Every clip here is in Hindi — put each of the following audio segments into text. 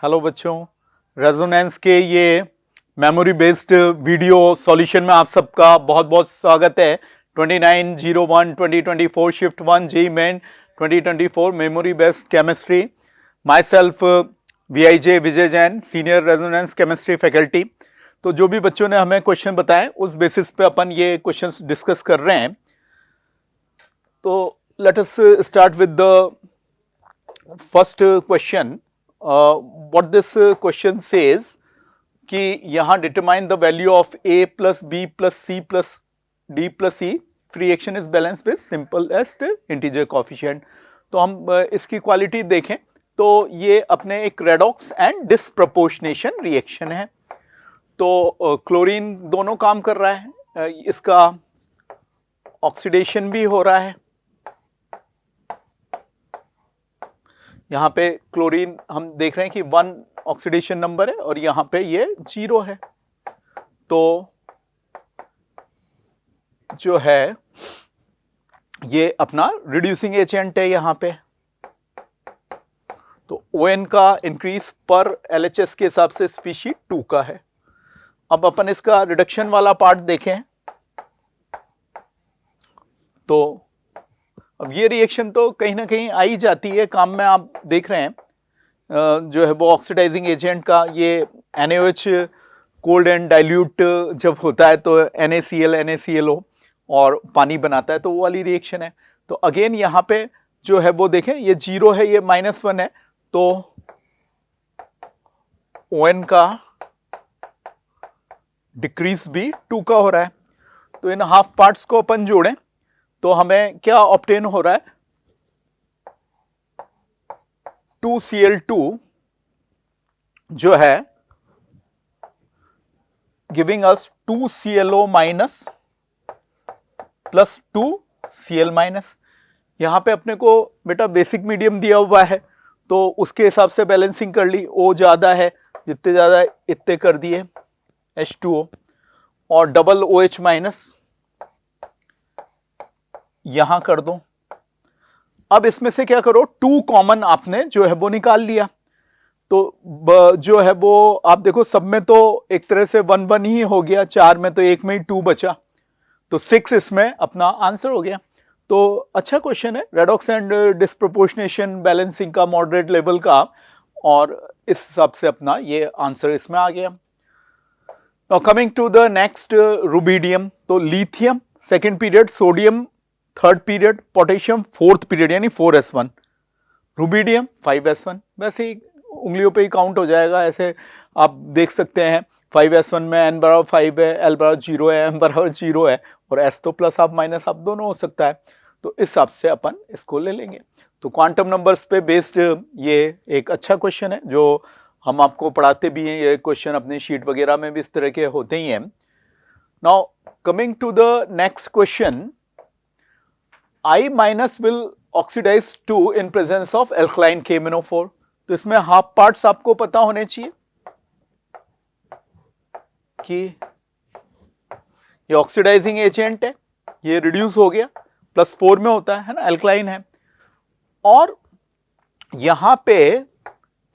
हेलो बच्चों, रेजोनेंस के ये मेमोरी बेस्ड वीडियो सॉल्यूशन में आप सबका बहुत बहुत स्वागत है। 2901 2024 shift 1 JEE main 2024 memory based chemistry. My self VIJ Vijay Jain, senior resonance chemistry faculty. तो जो भी बच्चों ने हमें क्वेश्चन बताए उस बेसिस पे अपन ये क्वेश्चंस डिस्कस कर रहे हैं। तो let us start with the first question. what this question says कि यहाँ determine the value of A plus B plus C plus D plus E free reaction is balanced with simplest integer coefficient। तो हम इसकी क्वालिटी देखें तो ये अपने एक रेडॉक्स एंड डिस्प्रपोर्शनेशन रिएक्शन है। तो क्लोरीन दोनों काम कर रहा है, इसका ऑक्सीडेशन भी हो रहा है। यहाँ पे क्लोरीन हम देख रहे हैं कि 1 ऑक्सीडेशन नंबर है और यहाँ पे ये 0 है। तो जो है ये अपना रिड्यूसिंग एजेंट है यहाँ पे। तो ON का इंक्रीज पर LHS के हिसाब से स्पीशी 2 का है। अब अपन इसका रिडक्शन वाला पार्ट देखें तो अब ये रिएक्शन तो कहीं ना कहीं आ ही जाती है काम में। आप देख रहे हैं जो है वो ऑक्सीडाइजिंग एजेंट का ये NaOH कोल्ड एंड डाइल्यूट जब होता है तो NaCl NaClO और पानी बनाता है, तो वो वाली रिएक्शन है। तो अगेन यहाँ पे जो है वो देखें ये 0 है, ये -1 है, तो ON का डिक्रीज भी 2 का हो रहा है। तो इन हाफ पार्ट्स को अपन जोड़ें तो हमें क्या ऑब्टेन हो रहा है, 2Cl2 जो है giving us 2ClO minus plus 2Cl-। यहां पे अपने को बेटा बेसिक मीडियम दिया हुआ है तो उसके हिसाब से बैलेंसिंग कर ली। O ज्यादा है, जितने ज्यादा इतने कर दिए H2O और डबल OH माइनस यहां कर दो। अब इसमें से क्या करो, 2 कॉमन आपने जो है वो निकाल लिया। तो जो है वो आप देखो सब में तो एक तरह से 1 1 ही हो गया, 4 में तो एक में ही 2 बचा, तो 6 इसमें अपना आंसर हो गया। तो अच्छा क्वेश्चन है, रेडॉक्स एंड डिस्प्रपोर्शनेशन बैलेंसिंग का मॉडरेट लेवल का, और इस हिसाब से अपना ये आंसर इसमें आ गया। Now coming to the next, rubidium. तो lithium second period, sodium third period, potassium fourth period यानी 4s1, रुबिडियम 5s1। वैसे ही उंगलियों पे ही काउंट हो जाएगा, ऐसे आप देख सकते हैं 5s1 में n बराबर 5 है, L बराबर 0 है, m बराबर 0 है, और s तो प्लस आप माइनस आप दोनों हो सकता है। तो इस हिसाब से अपन इसको ले लेंगे। तो क्वांटम नंबर्स पे बेस्ड ये एक अच्छा क्वेश्चन है जो हम आपको पढ़ाते भी हैं। ये क्वेश्चन अपनी शीट वगैरह में भी इस तरह के होते ही हैं। Now coming to the next question, I minus will oxidise 2 in presence of alkaline KMnO4। तो इसमें हाफ पार्ट्स आपको पता होने चाहिए कि ये ऑक्सीडाइजिंग एजेंट है, ये रिड्यूस हो गया, +4 में होता है ना, एल्कलाइन है। और यहां पे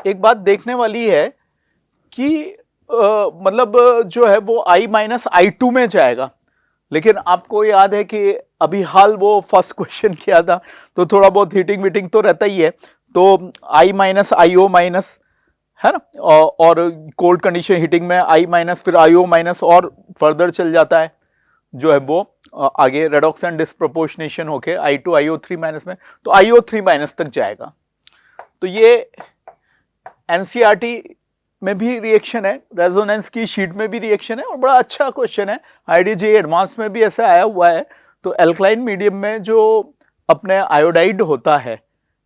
एक बात देखने वाली है कि मतलब जो है वो I माइनस I2 में जाएगा, लेकिन आपको याद है कि अभी हाल वो फर्स्ट क्वेश्चन किया था तो थोड़ा बहुत हीटिंग वीटिंग तो रहता ही है। तो I माइनस IO माइनस है ना, और कोल्ड कंडीशन हीटिंग में I माइनस फिर IO माइनस और फर्दर चल जाता है जो है वो आगे रेडॉक्स एंड डिस्प्रपोर्शनेशन होके I2 IO3 माइनस में, तो IO3 माइनस तक जाएगा। तो ये NCERT में भी रिएक्शन है, रेजोनेंस की शीट में भी रिएक्शन है, और बड़ा अच्छा क्वेश्चन है। IDJ एडवांस में भी ऐसा आया हुआ है। तो एल्कलाइन मीडियम में जो अपने आयोडाइड होता है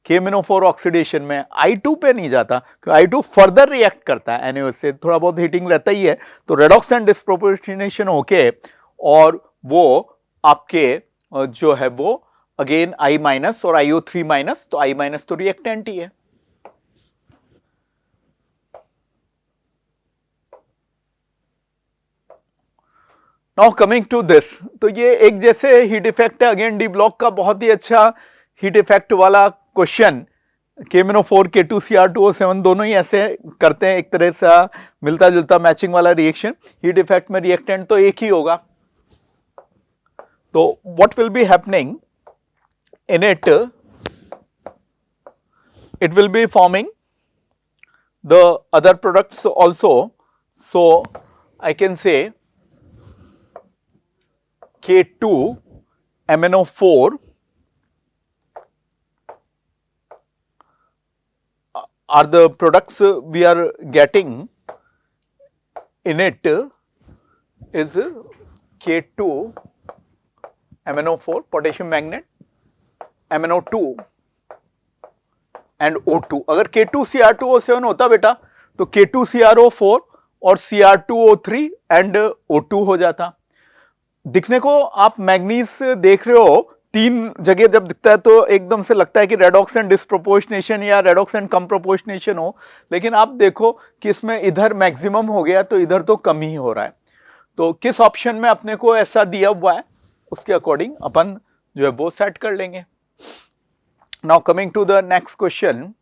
KMnO4 ऑक्सीडेशन में I2 पे नहीं जाता, क्योंकि I2 फर्दर रिएक्ट करता है NaOH से, थोड़ा बहुत हीटिंग रहता ही है। तो रेडॉक्स एंड डिस्प्रपोर्शनेशन होके और वो आपके जो है वो अगेन I माइनस और IO3 माइनस, तो I माइनस तो रिएक्टेंट ही है। नाउ कमिंग टू दिस, तो ये एक जैसे हीट इफेक्ट है, अगेन डी ब्लॉक का बहुत ही अच्छा हीट इफेक्ट वाला क्वेश्चन KMnO4 K2Cr2O7 दोनों ही ऐसे करते हैं, एक तरह से मिलता जुलता मैचिंग वाला रिएक्शन। हीट इफेक्ट में रिएक्टेंट तो एक ही होगा। तो what will be happening in it, it will be forming the other products also. So I can say K2MnO4 are the products we are getting in it is K2MnO4 potassium magnet, MnO2 and O2। अगर K2Cr2O7 होता बेटा तो K2CrO4 और Cr2O3 एंड O2 हो जाता। दिखने को आप मैग्नीज देख रहे हो, तीन जगह जब दिखता है तो एकदम से लगता है कि रेडॉक्स एंड डिस्प्रोपोर्शनेशन या रेडॉक्स एंड कम प्रोपोर्शनेशन हो, लेकिन आप देखो कि इसमें इधर मैक्सिमम हो गया तो इधर तो कम ही हो रहा है। तो किस ऑप्शन में अपने को ऐसा दिया हुआ है उसके अकॉर्डिंग अपन जो है वो सेट कर लेंगे। Now coming to the next question.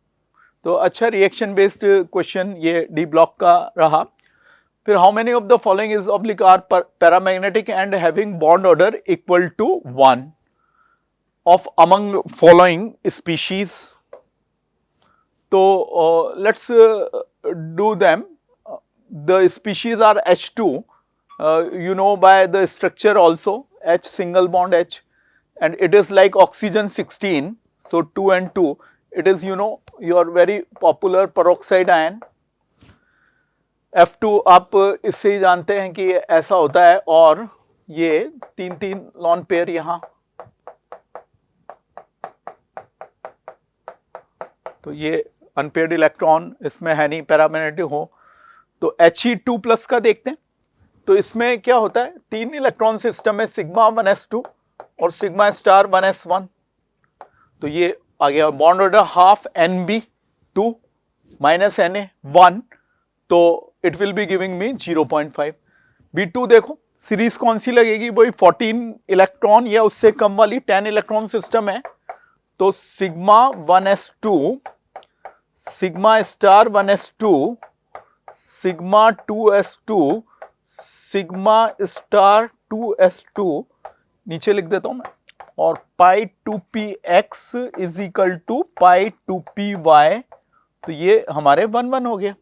तो अच्छा रिएक्शन बेस्ड क्वेश्चन ये डी ब्लॉक का रहा। फिर how many of the following is oblique are paramagnetic and having bond order equal to 1 of among following species. तो let's do them. The species are H2, you know by the structure also, H single bond H, and it is like oxygen 16. So 2 and 2, it is your very popular peroxide ion F2। आप इससे ही जानते हैं कि ऐसा होता है, और ये 3 लॉन पेयर यहाँ, तो ये अनपेयर्ड इलेक्ट्रॉन इसमें है नहीं, पैरामैग्नेटिक हो तो He2+ का देखते हैं। तो इसमें क्या होता है, 3 इलेक्ट्रॉन सिस्टम है, सिग्मा 1s2 और सिग्मा स्टार 1s1। तो ये आ गया bond order half Nb2 minus Na1, तो it will be giving me 0.5। B2 देखो सीरीज कौन सी लगेगी, वही 14 इलेक्ट्रॉन या उससे कम वाली 10 इलेक्ट्रॉन सिस्टम है। तो sigma 1s2 sigma star 1s2 sigma 2s2 sigma star 2s2 नीचे लिख देता हूं मैं, और pi 2px is equal to pi 2py। तो ये हमारे 1 हो गया।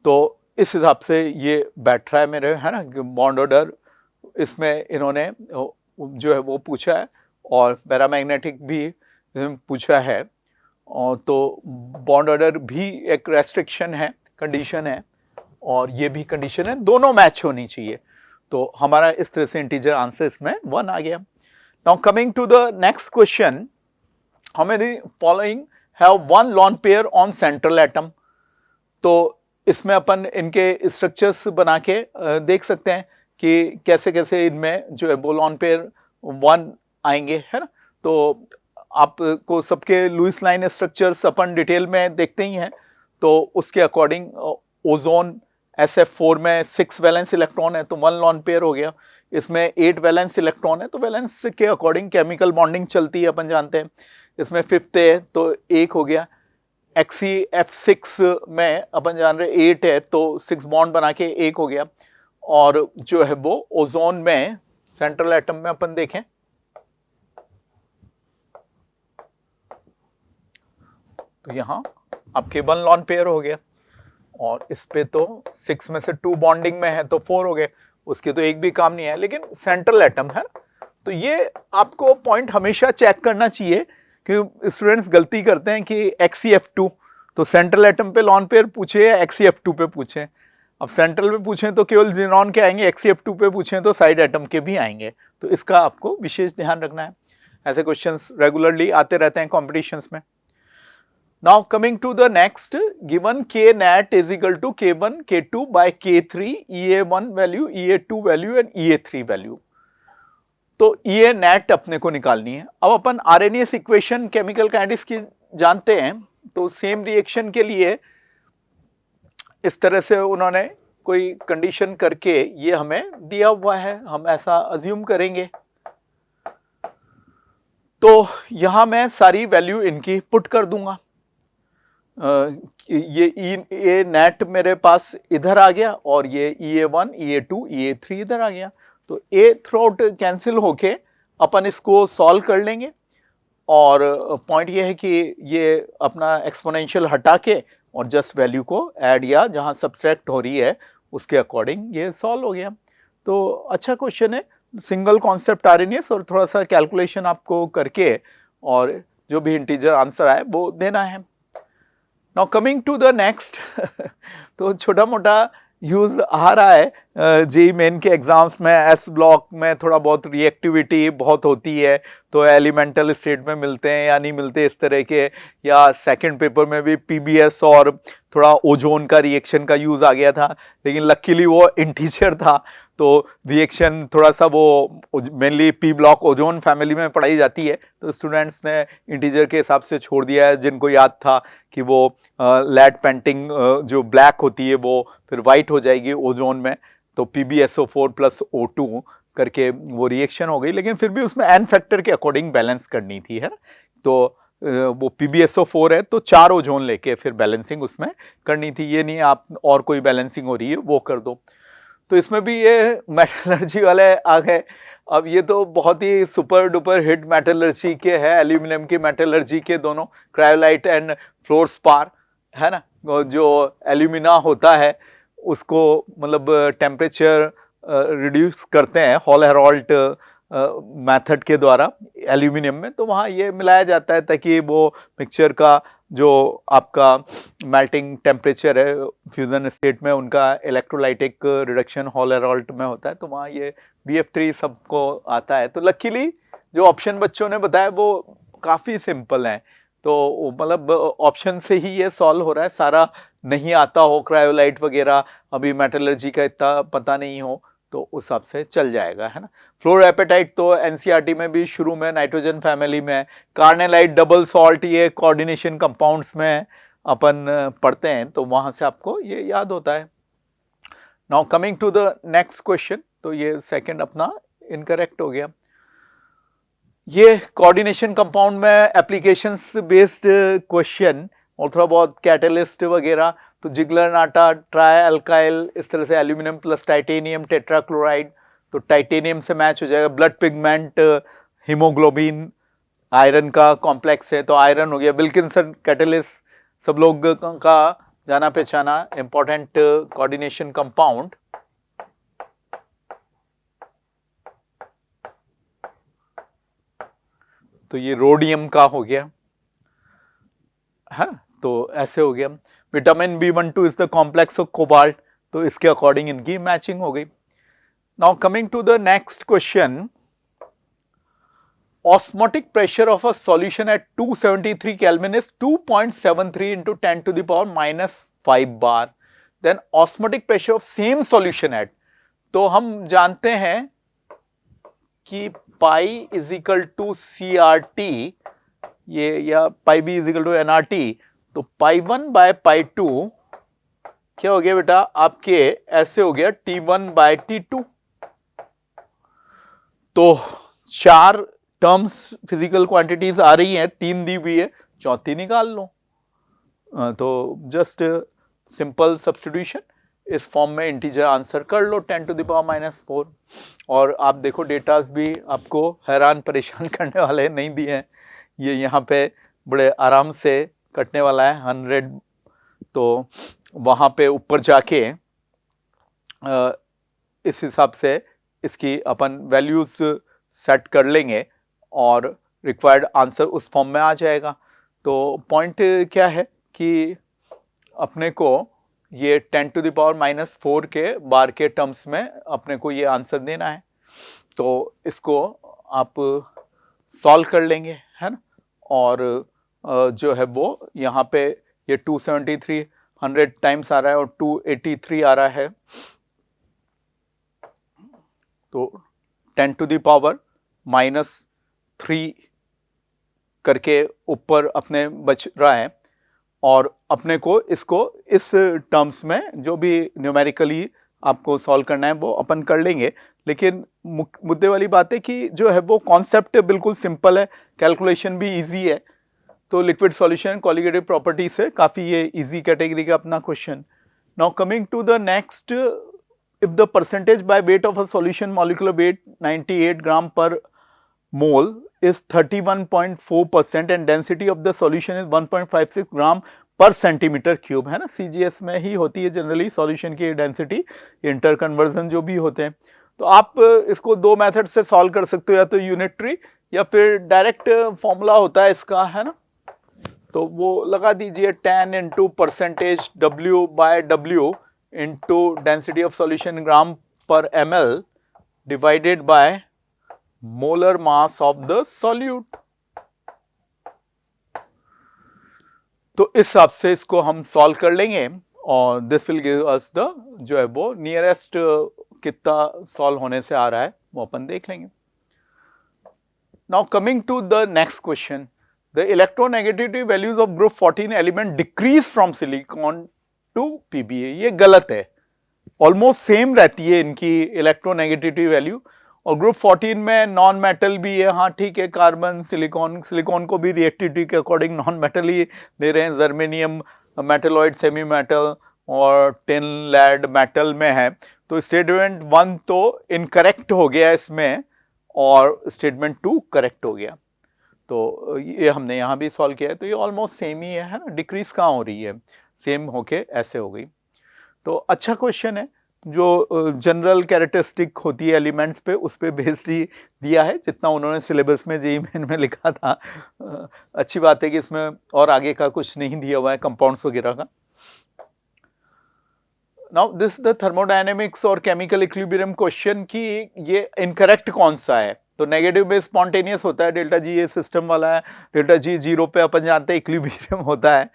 तो इस हिसाब से ये बैठ रहा है मेरे, है ना, बॉन्ड ऑर्डर इसमें इन्होंने जो है वो पूछा है, और पैरामैग्नेटिक भी पूछा है, और तो बॉन्ड ऑर्डर भी एक रेस्ट्रिक्शन है, कंडीशन है, और ये भी कंडीशन है, दोनों मैच होनी चाहिए। तो हमारा इस तरह से इंटीजर आंसर इसमें 1 आ गया। Now coming to the next question, how many following have 1 lone pair on central atom. तो इसमें अपन इनके स्ट्रक्चर्स बना के देख सकते हैं कि कैसे कैसे इनमें जो है वो लॉन पेयर 1 आएंगे, है ना। तो आपको सबके लुईस लाइन स्ट्रक्चर्स अपन डिटेल में देखते ही हैं। तो उसके अकॉर्डिंग ओजोन SF4 में 6 वैलेंस इलेक्ट्रॉन है तो 1 लॉन पेयर हो गया। इसमें 8 वैलेंस इलेक्ट्रॉन है तो वैलेंस के अकॉर्डिंग केमिकल बॉन्डिंग चलती है, अपन जानते हैं। इसमें 5th है तो 1 हो गया। XeF6 में अपन जान रहे 8 है तो 6 बॉन्ड बना के 1 हो गया। और जो है वो ओजोन में सेंट्रल एटम में अपन देखें तो यहां आपके 1 लॉन पेयर हो गया, और इस पे तो 6 में से 2 बॉन्डिंग में है तो 4 हो गए, उसके तो एक भी काम नहीं है, लेकिन सेंट्रल एटम है। तो ये आपको पॉइंट हमेशा चेक करना चाहिए कि स्टूडेंट्स गलती करते हैं कि XeF2 तो सेंट्रल एटम पे लॉन पेयर पूछे या XeF2 पे पूछे। अब सेंट्रल पे पूछें तो केवल जिनॉन के आएंगे, XeF2 पे पूछें तो साइड एटम के भी आएंगे। तो इसका आपको विशेष ध्यान रखना है। ऐसे क्वेश्चंस रेगुलरली आते रहते हैं कॉम्पिटिशन्स में। Now coming to the next, given K nat is equal to K1 K2 by K3 EA1 value, EA2 value and EA3 value। तो EA nat अपने को निकालनी है। अब अपन RNAS इक्वेशन केमिकल काइनेटिक्स की जानते हैं, तो सेम रिएक्शन के लिए इस तरह से उन्होंने कोई कंडीशन करके ये हमें दिया हुआ है, हम ऐसा अज्यूम करेंगे। तो यहां मैं सारी वैल्यू इनकी पुट कर दूंगा। ये ए नेट मेरे पास इधर आ गया और ये EA1 EA2 EA3 इधर आ गया, तो ए थ्रू आउट कैंसिल होके अपन इसको सॉल्व कर लेंगे। और पॉइंट ये है कि ये अपना एक्सपोनेंशियल हटा के और जस्ट वैल्यू को ऐड या जहां सब्ट्रैक्ट हो रही है उसके अकॉर्डिंग ये सॉल्व हो गया। तो अच्छा क्वेश्चन है, सिंगल कॉन्सेप्ट आरएनएस और थोड़ा सा कैलकुलेशन आपको करके और जो भी इंटीजर आंसर आए वो देना है। Now coming to the next तो छोटा मोटा यूज आ रहा है जेई मेन के एग्जाम्स में, एस ब्लॉक में थोड़ा बहुत रिएक्टिविटी बहुत होती है, तो एलिमेंटल स्टेट में मिलते हैं या नहीं मिलते इस तरह के, या सेकंड पेपर में भी पीबीएस और थोड़ा ओजोन का रिएक्शन का यूज आ गया था, लेकिन लकीली वो इंटीजर था तो रिएक्शन थोड़ा सा वो mainly P block ozone family में पढ़ाई जाती है, तो स्टूडेंट्स ने इंटीजर के हिसाब से छोड़ दिया है। जिनको याद था कि वो लैड पेंटिंग जो ब्लैक होती है वो फिर वाइट हो जाएगी ओजोन में, तो PbSO4 प्लस O2 करके वो रिएक्शन हो गई, लेकिन फिर भी उसमें एन फैक्टर के अकॉर्डिंग बैलेंस करनी थी, है ना। तो वो PbSO4 है तो 4 ओजोन लेके फिर बैलेंसिंग उसमें करनी थी, ये नहीं आप और कोई बैलेंसिंग हो रही है वो कर दो। तो इसमें भी ये मेटलर्जी वाले आ गए। अब ये तो बहुत ही सुपर डुपर हिट मेटलर्जी के है, एल्यूमिनियम की मेटलर्जी के दोनों, क्रायोलाइट एंड फ्लोरस्पार, है ना। जो एल्यूमिना होता है उसको मतलब टेम्परेचर रिड्यूस करते हैं हॉल हेरोल्ट मेथड के द्वारा एल्यूमिनियम में, तो वहाँ ये मिलाया जाता है ताकि वो मिक्सचर का जो आपका मेल्टिंग टेम्परेचर है फ्यूजन स्टेट में उनका इलेक्ट्रोलाइटिक रिडक्शन हॉल हेरोल्ट में होता है, तो वहाँ ये BF3 सबको आता है। तो लकीली जो ऑप्शन बच्चों ने बताया वो काफ़ी सिंपल है, तो मतलब ऑप्शन से ही ये सॉल्व हो रहा है, सारा नहीं आता हो क्रायोलाइट वगैरह, अभी मेटलर्जी का इतना पता नहीं हो तो उस हिसाब से चल जाएगा, है ना। फ्लोरोएपेटाइट तो एनसीईआरटी में भी शुरू में नाइट्रोजन फैमिली में, कार्नेलाइट डबल सॉल्ट ये कोऑर्डिनेशन कंपाउंड्स में अपन पढ़ते हैं, तो वहां से आपको ये याद होता है। Now coming to the next question, तो ये सेकंड अपना इनकरेक्ट हो गया। ये कोऑर्डिनेशन कंपाउंड में एप्लीकेशंस बेस्ड क्वेश्चन और थोड़ा बहुत कैटलिस्ट वगैरह, तो जिगलर नाटा ट्राई अल्काइल, इस तरह से एल्यूमिनियम प्लस टाइटेनियम टेट्राक्लोराइड, तो टाइटेनियम से मैच हो जाएगा। ब्लड पिगमेंट हीमोग्लोबिन आयरन का कॉम्प्लेक्स है, तो आयरन हो गया। विल्किंसन कैटलिस्ट सब लोग का जाना पहचाना इंपॉर्टेंट कोऑर्डिनेशन कंपाउंड। तो ये रोडियम का हो गया, है, तो ऐसे हो गया। Vitamin B12 is the complex of cobalt, तो इसके अकॉर्डिंग इनकी मैचिंग हो गई। Now coming to the next question, osmotic pressure of a solution at 273 Kelvin is 2.73 into 10 to the power minus 5 bar. Then osmotic pressure of same solution at, तो हम जानते हैं कि pi is equal to CRT ये, या pi B is equal to NRT, तो पाई 1 बाय पाई 2 क्या हो गया बेटा आपके, ऐसे हो गया T1 बाय T2। तो 4 टर्म्स फिजिकल क्वांटिटीज आ रही हैं, 3 दी हुई है, चौथी निकाल लो। तो जस्ट सिंपल सब्स्टिट्यूशन, इस फॉर्म में इंटीजर आंसर कर लो 10 टू द पावर -4। और आप देखो डेटास भी आपको हैरान परेशान करने वाले नहीं दिए हैं, ये यहाँ पे बड़े आराम से कटने वाला है 100, तो वहाँ पे ऊपर जाके इस हिसाब से इसकी अपन वैल्यूज सेट कर लेंगे और रिक्वायर्ड आंसर उस फॉर्म में आ जाएगा। तो पॉइंट क्या है कि अपने को ये 10 टू द पावर -4 के बार के टर्म्स में अपने को ये आंसर देना है, तो इसको आप सॉल्व कर लेंगे, है ना। और जो है वो यहाँ पे ये 273 100 टाइम्स आ रहा है और 283 आ रहा है, तो 10 टू द पावर -3 करके ऊपर अपने बच रहा है, और अपने को इसको इस टर्म्स में जो भी न्यूमेरिकली आपको सॉल्व करना है वो अपन कर लेंगे। लेकिन मुद्दे वाली बात है कि जो है वो कॉन्सेप्ट बिल्कुल सिंपल है, कैलकुलेशन भी इजी है, तो लिक्विड सॉल्यूशन कॉलिगेटिव प्रॉपर्टी से काफ़ी ये इजी कैटेगरी का अपना question. Now coming to the next, if the percentage by weight of a solution molecular weight 98 gram per mole is 31.4% and density of the solution is 1.56 gram पर सेंटीमीटर क्यूब, है ना, CGS में ही होती है जनरली सॉल्यूशन की डेंसिटी, इंटर कन्वर्जन जो भी होते हैं। तो आप इसको दो मेथड से सॉल्व कर सकते हो, या तो यूनिटरी या फिर डायरेक्ट फॉर्मूला होता है इसका, है ना, तो वो लगा दीजिए 10 इंटू परसेंटेज W बाय W into density of solution gram per ml divided by molar mass of the solute. तो इस हिसाब से इसको हम सॉल्व कर लेंगे और this will give us the जो है वो नियरेस्ट कितना सॉल्व होने से आ रहा है वो अपन देख लेंगे। Now coming to the next question, the electronegativity values of group 14 element decrease from silicon to PBA। ये गलत है, ऑलमोस्ट सेम रहती है इनकी इलेक्ट्रोनेगेटिविटी वैल्यू, और ग्रुप 14 में नॉन मेटल भी है, हाँ ठीक है, कार्बन, सिलिकॉन को भी रिएक्टिविटी के अकॉर्डिंग नॉन मेटल ही दे रहे हैं, जर्मेनियम मेटलॉइड, सेमी मेटल और टिन लेड मेटल में है। तो स्टेटमेंट 1 तो इनकरेक्ट हो गया इसमें और स्टेटमेंट 2 करेक्ट हो गया। तो ये हमने यहाँ भी सॉल्व किया है, तो ये ऑलमोस्ट सेम ही है ना, डिक्रीज कहाँ हो रही है, सेम होके ऐसे हो गई। तो अच्छा क्वेश्चन है, जो जनरल कैरेक्टरिस्टिक होती है एलिमेंट्स पे उस पे बेस्ड ही दिया है, जितना उन्होंने सिलेबस में जेईई मेन में लिखा था। अच्छी बात है कि इसमें और आगे का कुछ नहीं दिया हुआ है कंपाउंड्स वगैरह का। नाउ दिस द थर्मोडायनेमिक्स और केमिकल इक्विलिब्रियम क्वेश्चन की ये इनकरेक्ट कौन सा है, तो नेगेटिव में स्पॉन्टेनियस होता है, डेल्टा जी ये सिस्टम वाला है, डेल्टा जी 0 पे अपन जानते हैं इक्विलिब्रियम होता है,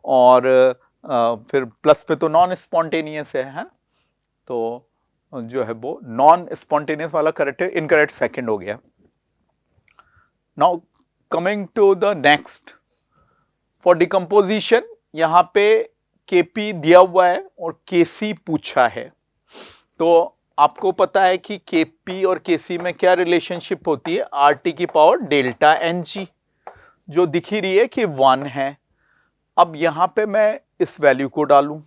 और फिर प्लस पे तो नॉन स्पॉन्टेनियस है, तो जो है वो नॉन स्पॉन्टेनियस वाला करेक्ट है, इनकरेक्ट सेकंड हो गया। Now coming to the next, for decomposition यहाँ पे Kp दिया हुआ है और Kc पूछा है, तो आपको पता है कि Kp और Kc में क्या रिलेशनशिप होती है, RT की पावर डेल्टा Ng, जो दिख ही रही है कि 1 है। अब यहां पे मैं इस वैल्यू को डालूं,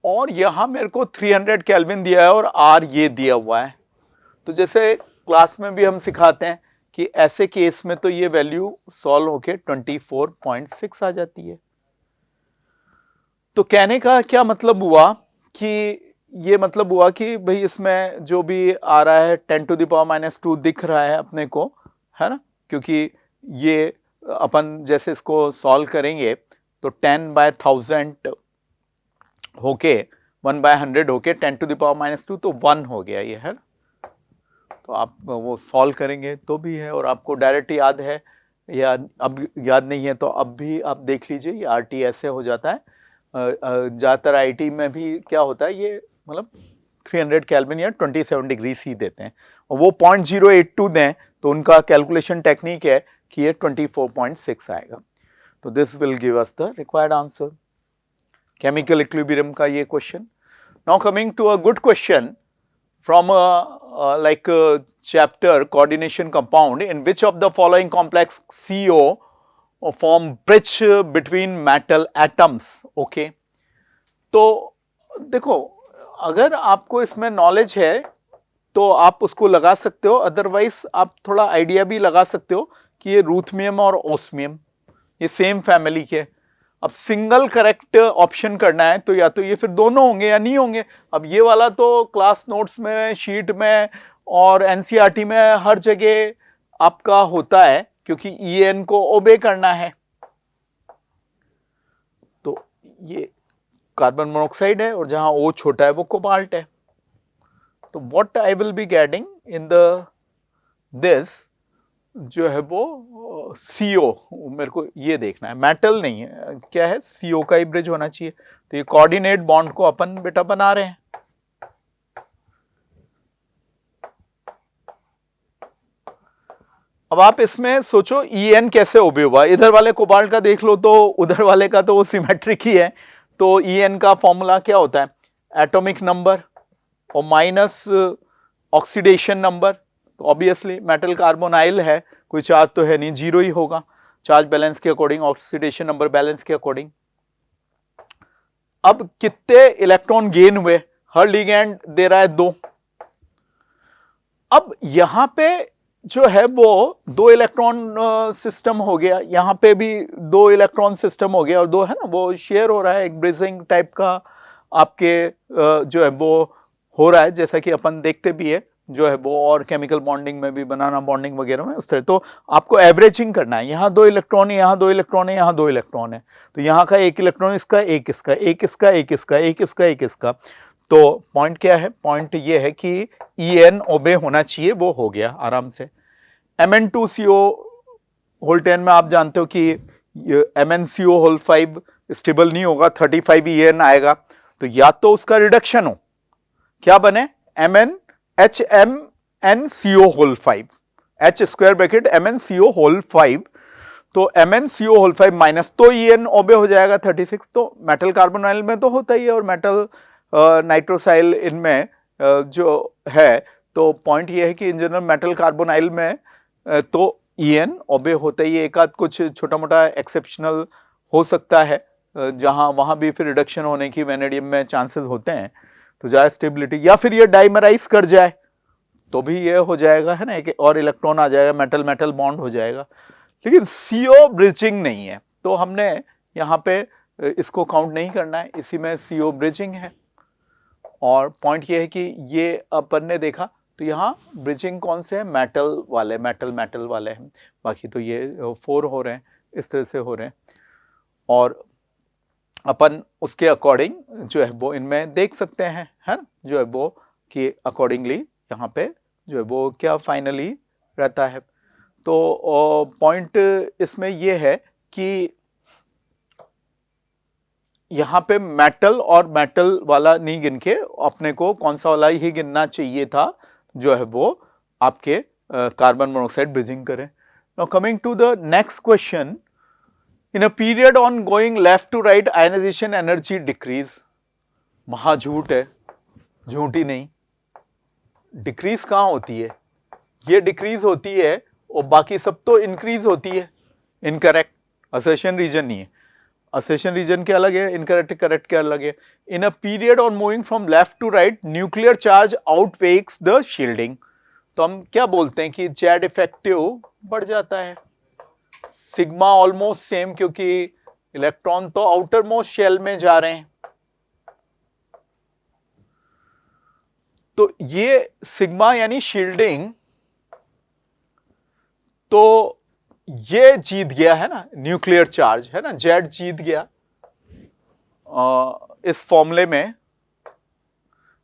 और यहां मेरे को 300 केल्विन दिया है और R ये दिया हुआ है। तो जैसे क्लास में भी हम सिखाते हैं कि ऐसे केस में तो ये वैल्यू सॉल्व होके 24.6 आ जाती है। तो कहने का क्या मतलब हुआ कि ये मतलब हुआ कि भाई इसमें जो भी आ रहा है 10⁻⁻² दिख रहा है अपने को, है ना, क्योंकि ये अपन जैसे इसको सॉल्व करेंगे तो 10/1000 होके 1/100 होके 10⁻² तो 1 हो गया ये, है ना। तो आप वो सॉल्व करेंगे तो भी है, और आपको डायरेक्ट याद है या अब याद नहीं है तो अब भी आप देख लीजिए, ये RT ऐसे हो जाता है। ज़्यादातर IT में भी क्या होता है, ये मतलब 300 केल्विन या 27 डिग्री सी देते हैं, और वो 0.082 दें तो उनका कैलकुलेशन टेक्निक है कि ये 24.6 आएगा। तो this will give us the required answer, chemical equilibrium का ये क्वेश्चन। Now coming to a good question from like chapter coordination compound, in which of the following complex CO form bridge between metal atoms, okay। तो देखो, अगर आपको इसमें नॉलेज है तो आप उसको लगा सकते हो, अदरवाइज आप थोड़ा आइडिया भी लगा सकते हो कि ये रूथमियम और ओस्मियम ये सेम फैमिली के। अब सिंगल करेक्ट ऑप्शन करना है तो या तो ये फिर दोनों होंगे या नहीं होंगे। अब ये वाला तो क्लास नोट्स में, शीट में और एनसीईआरटी में हर जगह आपका होता है, क्योंकि EN को ओबे करना है। तो ये कार्बन मोनोऑक्साइड है और जहां O छोटा है वो कोबाल्ट है। तो what I will be getting in the this जो है वो CO, मेरे को ये देखना है, मेटल नहीं है, क्या है, CO का ही ब्रिज होना चाहिए। तो ये कोऑर्डिनेट बॉन्ड को अपन बेटा बना रहे हैं। अब आप इसमें सोचो EN कैसे ओबे हुआ, इधर वाले कोबाल्ट का देख लो तो उधर वाले का तो वो सिमेट्रिक ही है। तो EN का फॉर्मूला क्या होता है, एटॉमिक नंबर और माइनस ऑक्सीडेशन नंबर, तो ऑब्वियसली मेटल कार्बोनाइल है, कोई चार्ज तो है नहीं, जीरो ही होगा चार्ज बैलेंस के अकॉर्डिंग, ऑक्सीडेशन नंबर बैलेंस के अकॉर्डिंग। अब कितने इलेक्ट्रॉन गेन हुए, हर लिगेंड दे रहा है 2। अब यहां पे जो है वो 2 इलेक्ट्रॉन सिस्टम हो गया, यहां पे भी 2 इलेक्ट्रॉन सिस्टम हो गया, और 2 है ना वो शेयर हो रहा है, एक ब्रिजिंग टाइप का आपके जो है वो हो रहा है, जैसा कि अपन देखते भी है जो है वो, और केमिकल बॉन्डिंग में भी, बनाना बॉन्डिंग वगैरह में उस तरह। तो आपको एवरेजिंग करना है, यहाँ 2 इलेक्ट्रॉन है, यहाँ 2 इलेक्ट्रॉन है, यहाँ 2 इलेक्ट्रॉन है, तो यहाँ का 1 इलेक्ट्रॉन इसका, एक इसका, एक इसका, एक इसका, एक इसका, एक इसका। तो पॉइंट क्या है, पॉइंट ये है कि En ओबे होना चाहिए, वो हो गया आराम से। Mn2CO होल 10 में आप जानते हो कि MnCO होल 5 स्टेबल नहीं होगा, 35 En आएगा, तो या तो उसका रिडक्शन हो, क्या बने HMnCO whole 5, H square bracket MnCO whole 5, तो MnCO होल 5 माइनस, तो En ओबे हो जाएगा 36। तो मेटल कार्बोनाइल में तो होता ही है, और मेटल नाइट्रोसाइल इनमें जो है, तो पॉइंट ये है कि इन जनरल मेटल कार्बोनाइल में तो En ओबे होता ही है, एक आध कुछ छोटा मोटा एक्सेप्शनल हो सकता है जहां वहां भी फिर रिडक्शन होने की वैनेडियम में चांसेस होते हैं, तो ज्यादा स्टेबिलिटी, या फिर ये डाइमराइज कर जाए तो भी ये हो जाएगा, है ना, एक और इलेक्ट्रॉन आ जाएगा, मेटल मेटल बॉन्ड हो जाएगा, लेकिन CO ब्रिजिंग नहीं है, तो हमने यहाँ पे इसको काउंट नहीं करना है, इसी में CO ब्रिजिंग है। और पॉइंट ये है कि ये अपन ने देखा, तो यहाँ ब्रिजिंग कौन से है, मेटल वाले, मेटल मेटल वाले हैं, बाकी तो ये 4 हो रहे हैं, इस तरह से हो रहे हैं, और अपन उसके अकॉर्डिंग जो है वो इनमें देख सकते हैं, है ना, जो है वो कि अकॉर्डिंगली यहाँ पे जो है वो क्या फाइनली रहता है। तो पॉइंट इसमें ये है कि यहाँ पे मेटल और मेटल वाला नहीं गिन के अपने को कौन सा वाला ही गिनना चाहिए था, जो है वो आपके कार्बन मोनोऑक्साइड ब्रिजिंग करें। Now coming to the next question, in a period on going left to right ionization energy decrease, महा झूठ है, झूठ ही नहीं, डिक्रीज कहाँ होती है, ये डिक्रीज होती है और बाकी सब तो इंक्रीज होती है, इनकरेक्ट, असर्शन रीजन नहीं है, असर्शन रीजन क्या अलग है, इनकरेक्ट करेक्ट क्या अलग है। In a period on moving from left to right nuclear charge outweighs the shielding, तो हम क्या बोलते हैं कि जेड इफेक्टिव बढ़ जाता है, सिग्मा ऑलमोस्ट सेम, क्योंकि इलेक्ट्रॉन तो आउटर मोस्ट शेल में जा रहे हैं, तो ये सिग्मा यानी शील्डिंग, तो ये जीत गया है ना न्यूक्लियर चार्ज, है ना, जेड जीत गया। इस फॉर्मूले में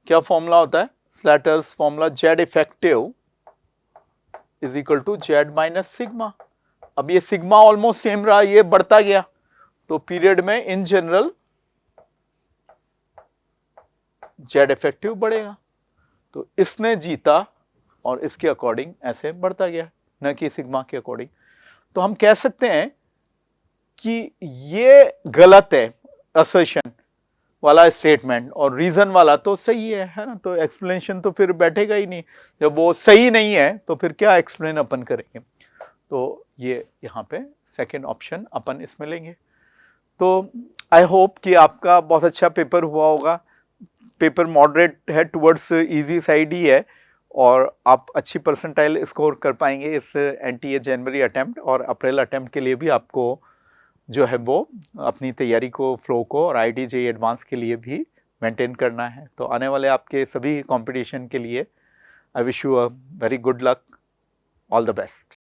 क्या फॉर्मूला होता है, Slater's formula, Z effective is equal to Z minus sigma. अब ये सिग्मा ऑलमोस्ट सेम रहा, ये बढ़ता गया, तो पीरियड में इन जनरल जेड इफेक्टिव बढ़ेगा, तो इसने जीता और इसके अकॉर्डिंग ऐसे बढ़ता गया, न कि सिग्मा के अकॉर्डिंग। तो हम कह सकते हैं कि ये गलत है असर्शन वाला स्टेटमेंट, और रीजन वाला तो सही है ना, तो एक्सप्लेनेशन तो फिर बैठेगा ही नहीं, जब वो सही नहीं है तो फिर क्या एक्सप्लेन अपन करेंगे। तो ये यहाँ पे सेकंड ऑप्शन अपन इसमें लेंगे। तो आई होप कि आपका बहुत अच्छा पेपर हुआ होगा, पेपर मॉडरेट है, टुवर्ड्स इजी साइड ही है, और आप अच्छी परसेंटाइल स्कोर कर पाएंगे इस NTA जनवरी अटेम्प्ट, और अप्रैल अटेम्प्ट के लिए भी आपको जो है वो अपनी तैयारी को, फ्लो को, और IIT JEE एडवांस के लिए भी मेंटेन करना है। तो आने वाले आपके सभी कंपटीशन के लिए I wish you a very good luck, all the best.